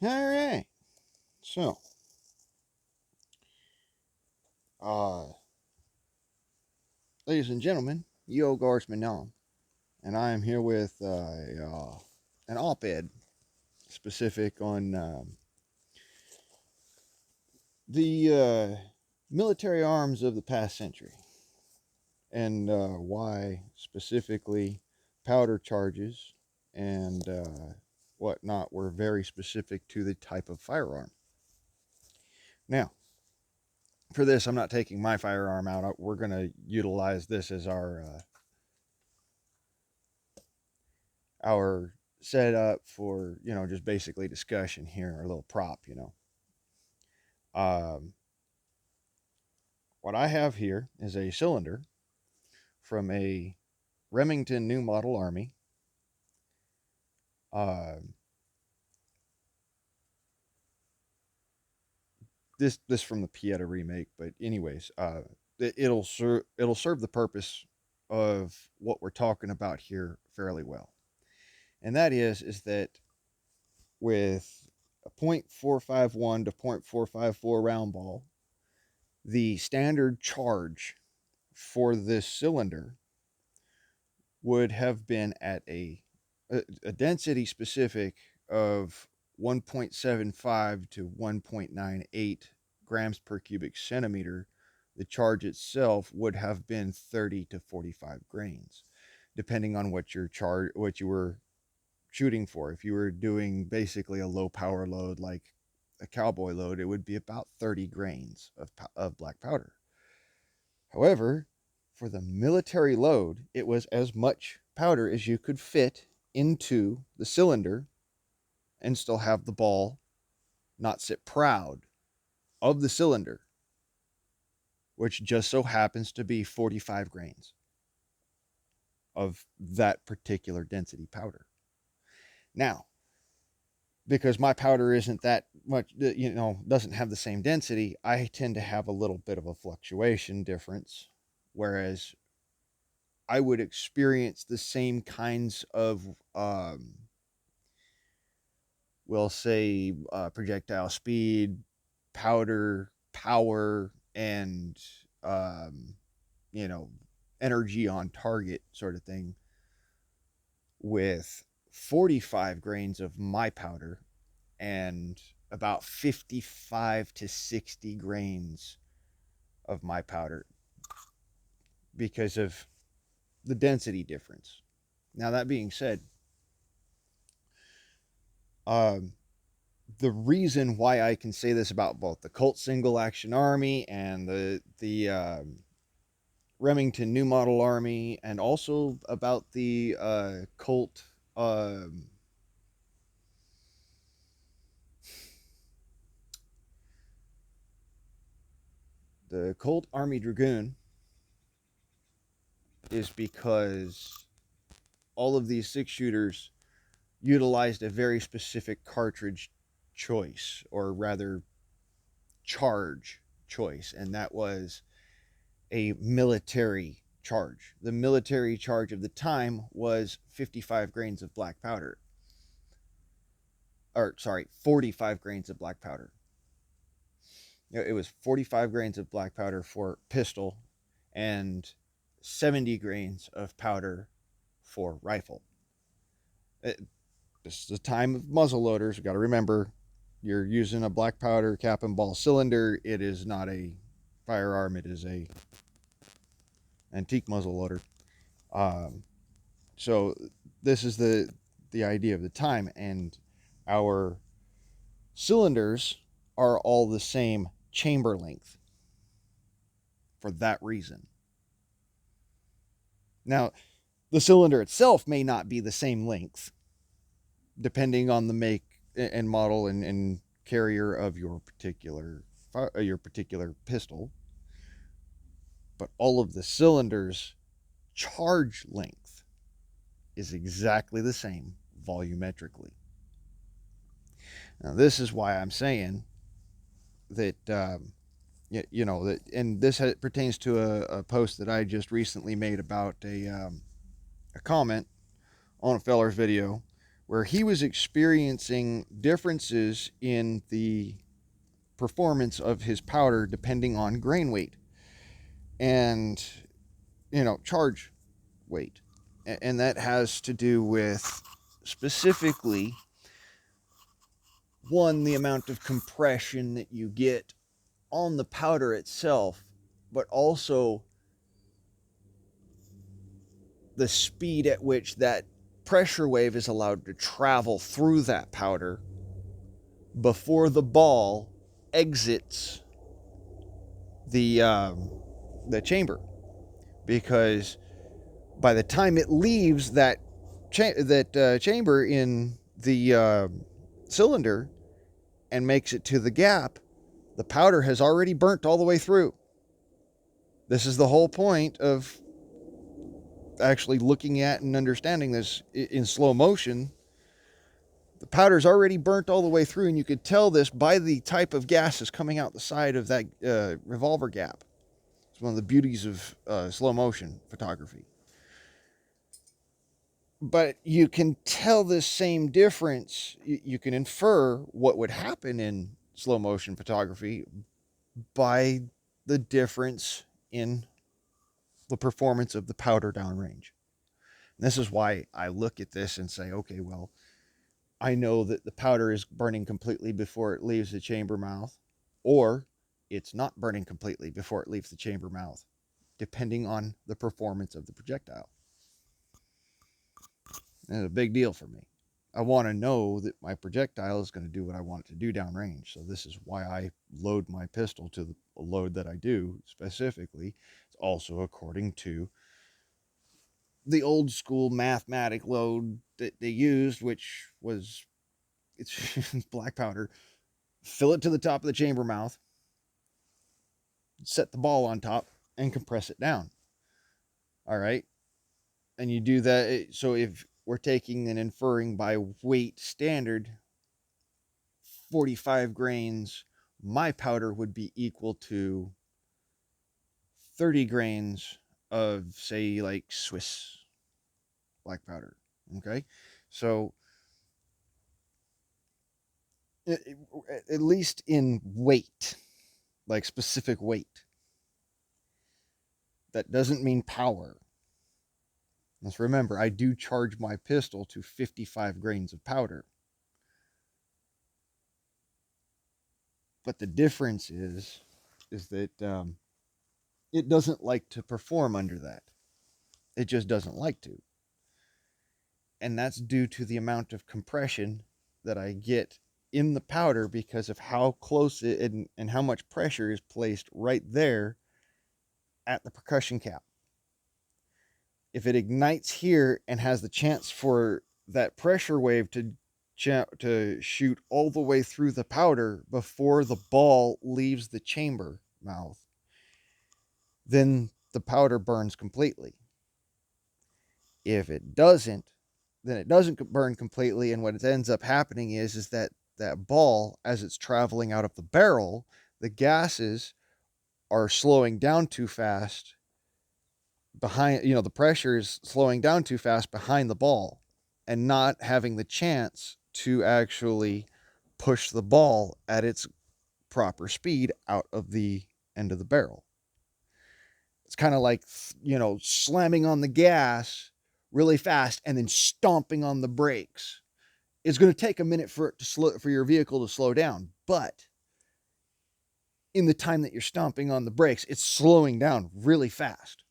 All right. So, uh, ladies and gentlemen, Yo Gars Mignon, and I am here with an op-ed specific on the military arms of the past century and why specifically powder charges and whatnot were very specific to the type of firearm. Now, for this, I'm not taking my firearm out. We're going to utilize this as our setup for just basically discussion here, our little prop. Um, what I have here is a cylinder from a Remington New Model Army. Uh, this from the Pieta remake, but anyways, it'll serve the purpose of what we're talking about here fairly well, and that is that with a .451 to .454 round ball, the standard charge for this cylinder would have been at a density specific of 1.75 to 1.98 grams per cubic centimeter. The charge itself would have been 30 to 45 grains, depending on what you were shooting for. If you were doing basically a low power load like a cowboy load, it would be about 30 grains of black powder. However, for the military load, it was as much powder as you could fit into the cylinder and still have the ball not sit proud of the cylinder, which just so happens to be 45 grains of that particular density powder. Now, because my powder isn't that much, doesn't have the same density, I tend to have a little bit of a fluctuation difference. Whereas I would experience the same kinds of, we'll say, projectile speed, powder, power, and, um, you know, energy on target sort of thing with 45 grains of my powder and about 55 to 60 grains of my powder because of the density difference. Now, that being said, um, the reason why I can say this about both the Colt Single Action Army and the Remington New Model Army, and also about Colt, the Colt Army Dragoon, is because all of these six shooters utilized a very specific cartridge choice, or rather, charge choice, and that was a military charge. The military charge of the time was 55 grains of black powder. Or, sorry, 45 grains of black powder. It was 45 grains of black powder for pistol and 70 grains of powder for rifle. This is the time of muzzle loaders. You got to remember, you're using a black powder cap and ball cylinder. It is not a firearm. It is a antique muzzle loader. Um, so this is the idea of the time, and our cylinders are all the same chamber length for that reason. Now, the cylinder itself may not be the same length, depending on the make and model and carrier of your particular pistol, but all of the cylinders charge length is exactly the same volumetrically. Now, this is why I'm saying that, that, and this pertains to a post that I just recently made about a comment on a feller's video where he was experiencing differences in the performance of his powder depending on grain weight and, charge weight. And that has to do with specifically, one, the amount of compression that you get on the powder itself, but also the speed at which that pressure wave is allowed to travel through that powder before the ball exits the chamber. Because by the time it leaves that chamber in the cylinder and makes it to the gap, the powder has already burnt all the way through. This is the whole point of actually looking at and understanding this in slow motion. The powder's already burnt all the way through, and you could tell this by the type of gases coming out the side of that revolver gap. It's one of the beauties of slow motion photography. But you can tell this same difference. You can infer what would happen in slow motion photography by the difference in the performance of the powder downrange. And this is why I look at this and say, okay, well, I know that the powder is burning completely before it leaves the chamber mouth, or it's not burning completely before it leaves the chamber mouth, depending on the performance of the projectile. It's a big deal for me. I want to know that my projectile is going to do what I want it to do downrange. So this is why I load my pistol to the load that I do specifically. It's also according to the old school mathematic load that they used, which was it's black powder. Fill it to the top of the chamber mouth, set the ball on top, and compress it down. All right. And you do that. So if we're taking and inferring by weight standard, 45 grains, my powder would be equal to 30 grains of, say, like Swiss black powder. Okay. So at least in weight, like specific weight, that doesn't mean power. Let's remember, I do charge my pistol to 55 grains of powder. But the difference is that it doesn't like to perform under that. It just doesn't like to. And that's due to the amount of compression that I get in the powder because of how close it and how much pressure is placed right there at the percussion cap. If it ignites here and has the chance for that pressure wave to shoot all the way through the powder before the ball leaves the chamber mouth, then the powder burns completely. If it doesn't, then it doesn't burn completely, and what ends up happening is that ball, as it's traveling out of the barrel, the gases are slowing down too fast behind, the pressure is slowing down too fast behind the ball and not having the chance to actually push the ball at its proper speed out of the end of the barrel. It's kind of like, slamming on the gas really fast and then stomping on the brakes. It's going to take a minute for your vehicle to slow down, but in the time that you're stomping on the brakes, it's slowing down really fast.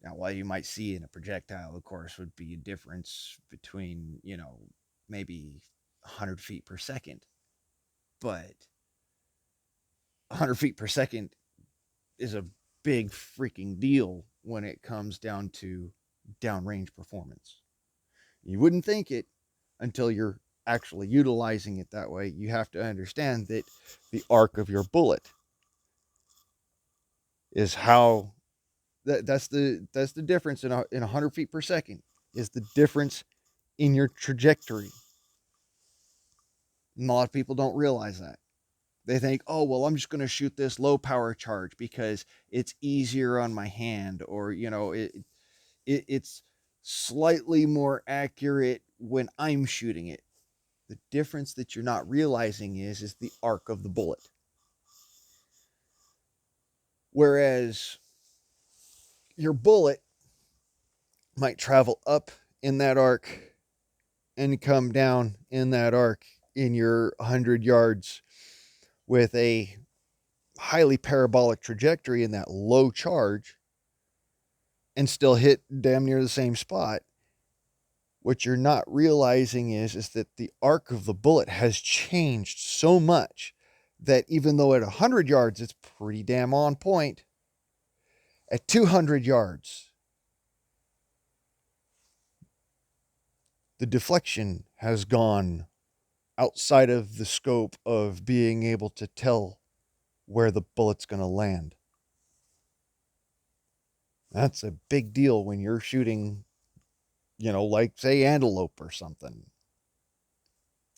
Now, what you might see in a projectile, of course, would be a difference between, maybe 100 feet per second. But 100 feet per second is a big freaking deal when it comes down to downrange performance. You wouldn't think it until you're actually utilizing it that way. You have to understand that the arc of your bullet is how that's the difference in 100 feet per second is the difference in your trajectory. And a lot of people don't realize that. They think, oh, well, I'm just going to shoot this low power charge because it's easier on my hand, or, it's slightly more accurate when I'm shooting it. The difference that you're not realizing is the arc of the bullet. Whereas your bullet might travel up in that arc and come down in that arc in your 100 yards with a highly parabolic trajectory in that low charge and still hit damn near the same spot. What you're not realizing is that the arc of the bullet has changed so much that even though at 100 yards it's pretty damn on point, at 200 yards, the deflection has gone outside of the scope of being able to tell where the bullet's going to land. That's a big deal when you're shooting, like, say, antelope or something.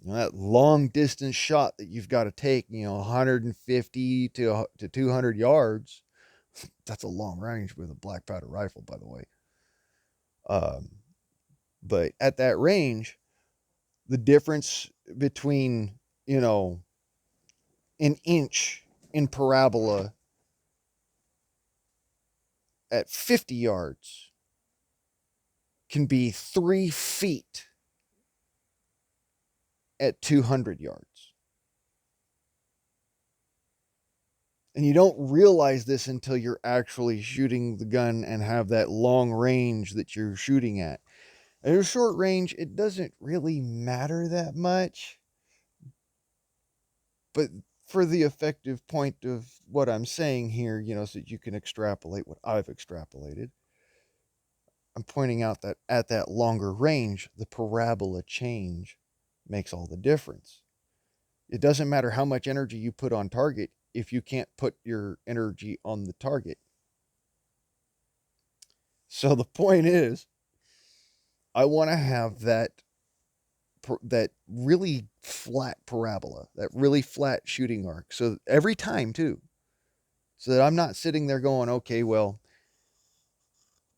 That long distance shot that you've got to take, 150 to 200 yards. That's a long range with a black powder rifle, by the way. But at that range, the difference between, an inch in parabola at 50 yards can be 3 feet at 200 yards. And you don't realize this until you're actually shooting the gun and have that long range that you're shooting at. At a short range, it doesn't really matter that much. But for the effective point of what I'm saying here, so that you can extrapolate what I've extrapolated, I'm pointing out that at that longer range, the parabola change makes all the difference. It doesn't matter how much energy you put on target if you can't put your energy on the target. So the point is, I want to have that really flat parabola, that really flat shooting arc. So every time too, so that I'm not sitting there going, okay, well,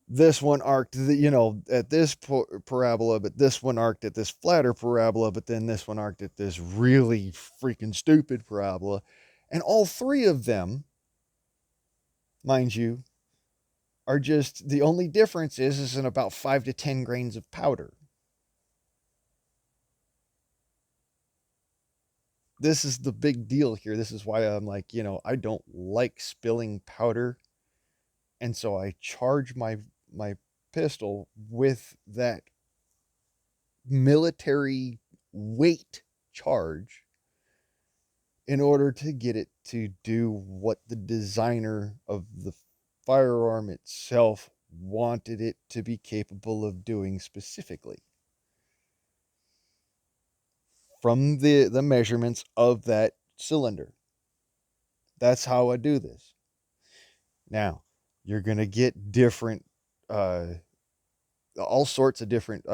this one arced, at this parabola, but this one arced at this flatter parabola, but then this one arced at this really freaking stupid parabola. And all three of them, mind you, are just, the only difference is in about 5 to 10 grains of powder. This is the big deal here. This is why I'm like, I don't like spilling powder. And so I charge my pistol with that military weight charge in order to get it to do what the designer of the firearm itself wanted it to be capable of doing specifically. From the measurements of that cylinder. That's how I do this. Now, you're going to get different, all sorts of different,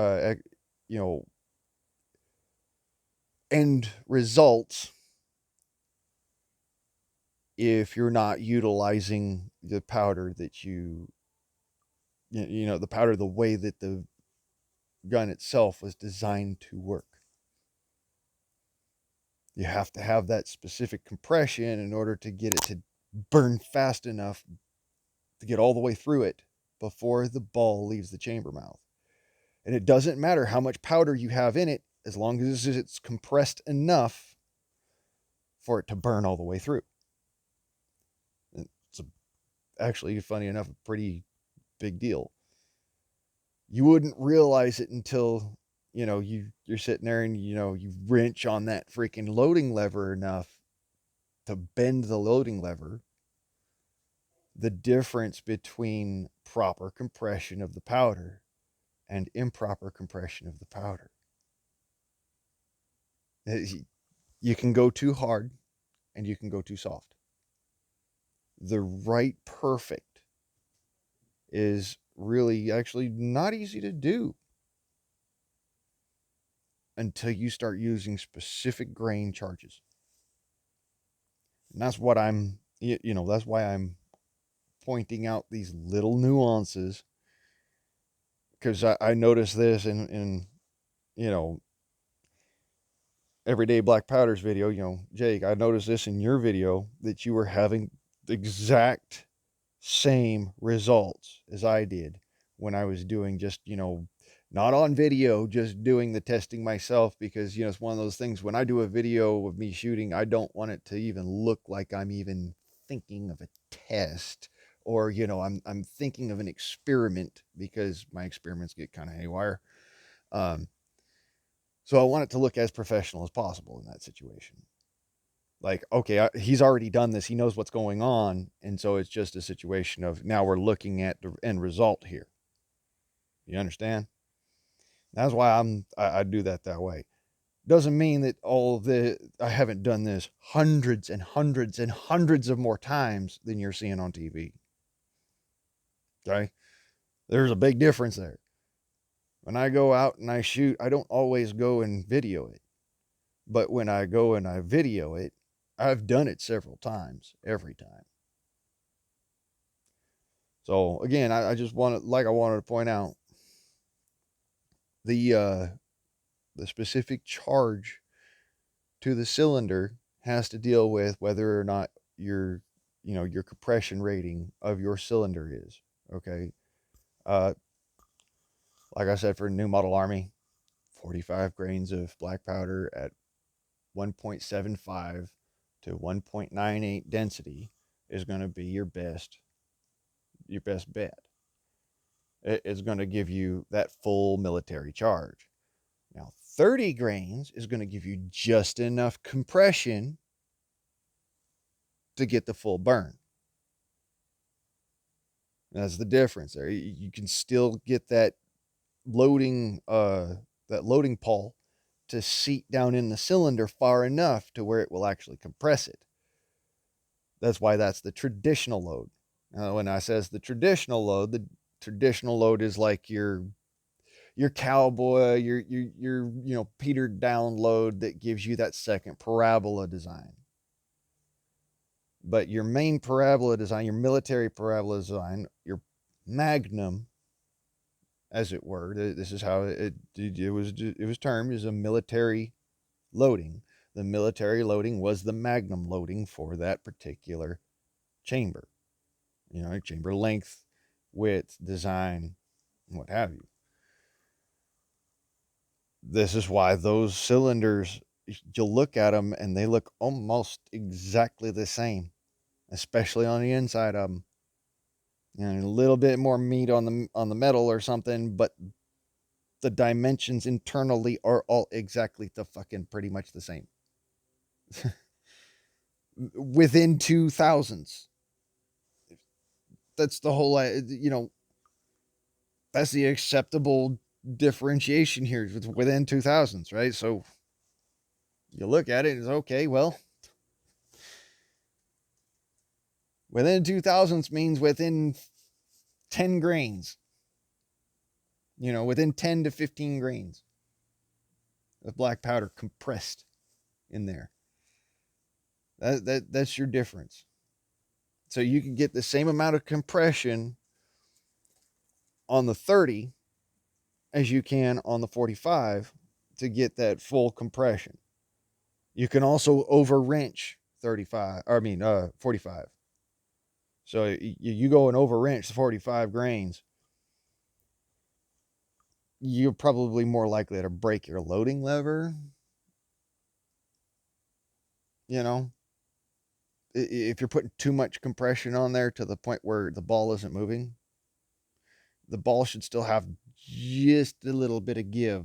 end results if you're not utilizing the powder that the powder the way that the gun itself was designed to work. You have to have that specific compression in order to get it to burn fast enough to get all the way through it before the ball leaves the chamber mouth. And it doesn't matter how much powder you have in it, as long as it's compressed enough for it to burn all the way through. It's actually, funny enough, a pretty big deal. You wouldn't realize it until, you're sitting there and, you wrench on that freaking loading lever enough to bend the loading lever. The difference between proper compression of the powder and improper compression of the powder. You can go too hard and you can go too soft. The right perfect is really actually not easy to do until you start using specific grain charges. And that's what that's why I'm pointing out these little nuances because I noticed this in, you know, Everyday Black Powder's video, Jake, I noticed this in your video that you were having the exact same results as I did when I was doing just, not on video, just doing the testing myself because, it's one of those things when I do a video of me shooting, I don't want it to even look like I'm even thinking of a test or, I'm thinking of an experiment because my experiments get kind of haywire. Um, so I want it to look as professional as possible in that situation. Like, okay, he's already done this. He knows what's going on. And so it's just a situation of now we're looking at the end result here. You understand? That's why I do that way. Doesn't mean that I haven't done this hundreds and hundreds and hundreds of more times than you're seeing on TV. Okay? There's a big difference there. When I go out and I shoot, I don't always go and video it. But when I go and I video it, I've done it several times, every time. So again, I just wanted to point out the specific charge to the cylinder has to deal with whether or not your compression rating of your cylinder is okay. Uh, like I said, for New Model Army, 45 grains of black powder at 1.75 to 1.98 density is going to be your best bet. It's going to give you that full military charge. Now, 30 grains is going to give you just enough compression to get the full burn. That's the difference there. You can still get that loading pole to seat down in the cylinder far enough to where it will actually compress it. That's why that's the traditional load. When I says the traditional load is like your cowboy, your petered down load that gives you that second parabola design. But your main parabola design, your military parabola design, your Magnum, as it were, this is how it was termed as a military loading. The military loading was the Magnum loading for that particular chamber. Chamber length, width, design, what have you. This is why those cylinders, you'll look at them and they look almost exactly the same, especially on the inside of them. A little bit more meat on the metal or something, but the dimensions internally are all exactly the fucking pretty much the same. Within 2000s. That's the whole, that's the acceptable differentiation here within 2000s, right? So you look at it, it's okay, well, within 2000s means within 10 grains, within 10 to 15 grains of black powder compressed in there. That's your difference. So you can get the same amount of compression on the 30 as you can on the 45 to get that full compression. You can also over wrench 45. So you go and over wrench 45 grains, you're probably more likely to break your loading lever. If you're putting too much compression on there to the point where the ball isn't moving, the ball should still have just a little bit of give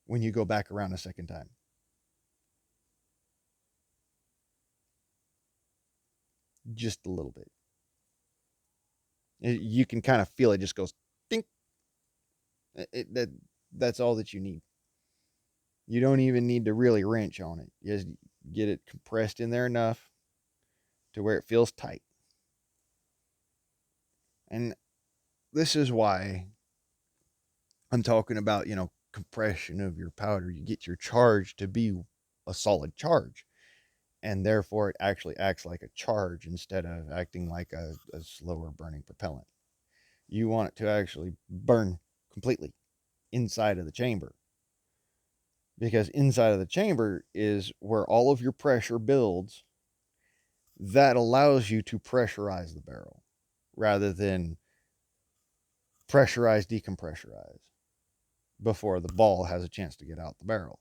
when you go back around a second time. Just a little bit. You can kind of feel it just goes dink. That's all that you need. You don't even need to really wrench on it. You just get it compressed in there enough to where it feels tight. And this is why I'm talking about, compression of your powder. You get your charge to be a solid charge. And therefore, it actually acts like a charge instead of acting like a slower burning propellant. You want it to actually burn completely inside of the chamber. Because inside of the chamber is where all of your pressure builds that allows you to pressurize the barrel rather than pressurize, decompressurize before the ball has a chance to get out the barrel.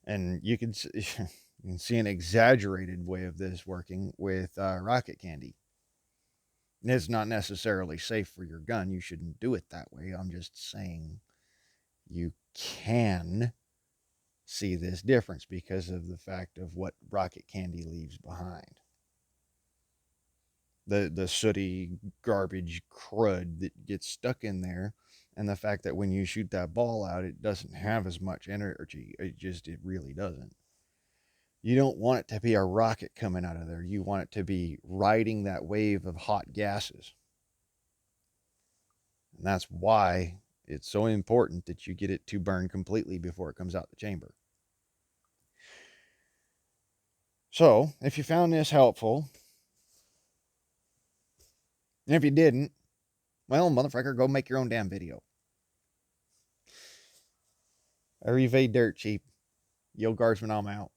And you can see an exaggerated way of this working with rocket candy. It's not necessarily safe for your gun. You shouldn't do it that way. I'm just saying you can see this difference because of the fact of what rocket candy leaves behind. The sooty garbage crud that gets stuck in there, and the fact that when you shoot that ball out, it doesn't have as much energy. It really doesn't. You don't want it to be a rocket coming out of there. You want it to be riding that wave of hot gases. And that's why it's so important that you get it to burn completely before it comes out the chamber. So, if you found this helpful, and if you didn't, well, motherfucker, go make your own damn video. Arrive Dirt Cheap. Yo Guardsman, I'm out.